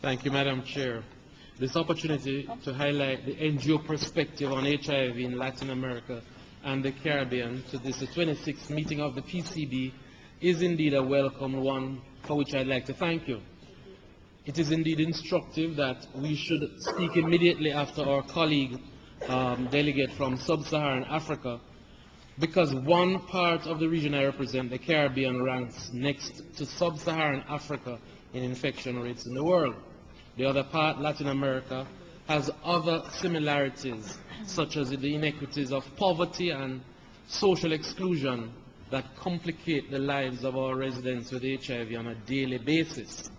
Thank you, Madam Chair. This opportunity to highlight the NGO perspective on HIV in Latin America and the Caribbean to this 26th meeting of the PCB is indeed a welcome one, for which I'd like to thank you. It is indeed instructive that we should speak immediately after our colleague delegate from Sub-Saharan Africa, because one part of the region I represent, the Caribbean, ranks next to Sub-Saharan Africa in infection rates in the world. The other part, Latin America, has other similarities, such as the inequities of poverty and social exclusion that complicate the lives of our residents with HIV on a daily basis.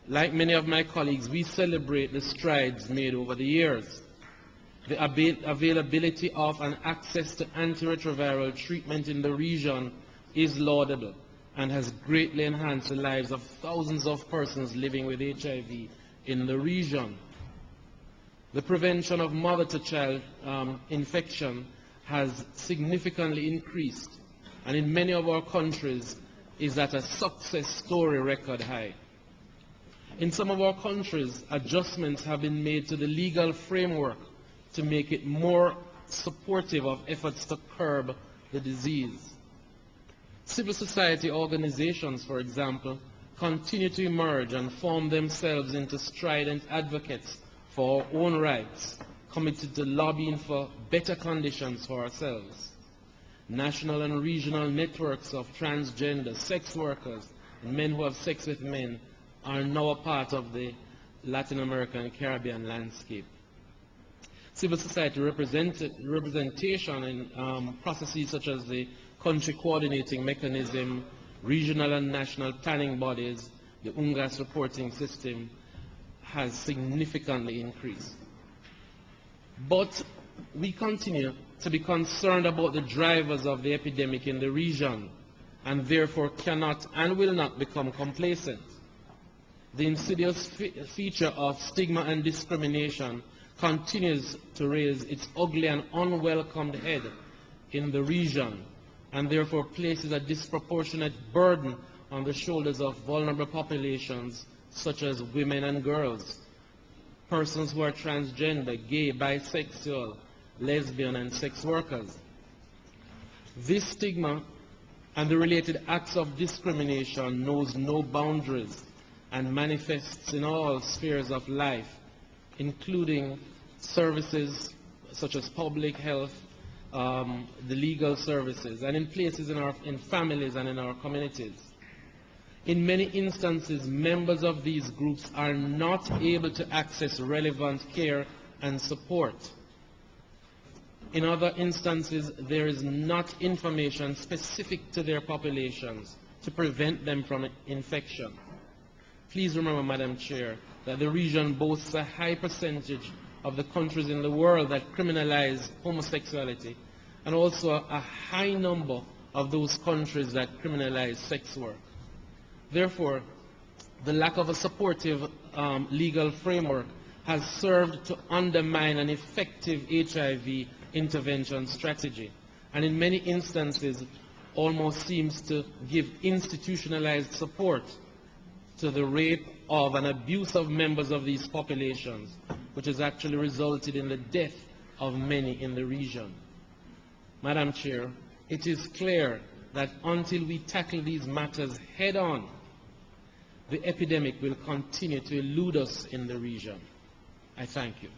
Like many of my colleagues, we celebrate the strides made over the years. The availability of and access to antiretroviral treatment in the region is laudable and has greatly enhanced the lives of thousands of persons living with HIV in the region. The prevention of mother-to-child infection has significantly increased, and in many of our countries is at a success story record high. In some of our countries, adjustments have been made to the legal framework to make it more supportive of efforts to curb the disease. Civil society organizations, for example, continue to emerge and form themselves into strident advocates for our own rights, committed to lobbying for better conditions for ourselves. National and regional networks of transgender sex workers and men who have sex with men are now a part of the Latin American and Caribbean landscape. Civil society representation in processes such as the country coordinating mechanism, regional and national planning bodies, the UNGAS reporting system has significantly increased. But we continue to be concerned about the drivers of the epidemic in the region, and therefore cannot and will not become complacent. The insidious feature of stigma and discrimination continues to raise its ugly and unwelcomed head in the region, and therefore places a disproportionate burden on the shoulders of vulnerable populations such as women and girls, persons who are transgender, gay, bisexual, lesbian, and sex workers. This stigma and the related acts of discrimination knows no boundaries and manifests in all spheres of life, including services such as public health, the legal services, and in places in families and in our communities. In many instances, members of these groups are not able to access relevant care and support. In other instances, there is not information specific to their populations to prevent them from infection. Please remember, Madam Chair, that the region boasts a high percentage of the countries in the world that criminalize homosexuality, and also a high number of those countries that criminalize sex work. Therefore, the lack of a supportive legal framework has served to undermine an effective HIV intervention strategy, and in many instances almost seems to give institutionalized support to the rape of and abuse of members of these populations, which has actually resulted in the death of many in the region. Madam Chair, it is clear that until we tackle these matters head-on, the epidemic will continue to elude us in the region. I thank you.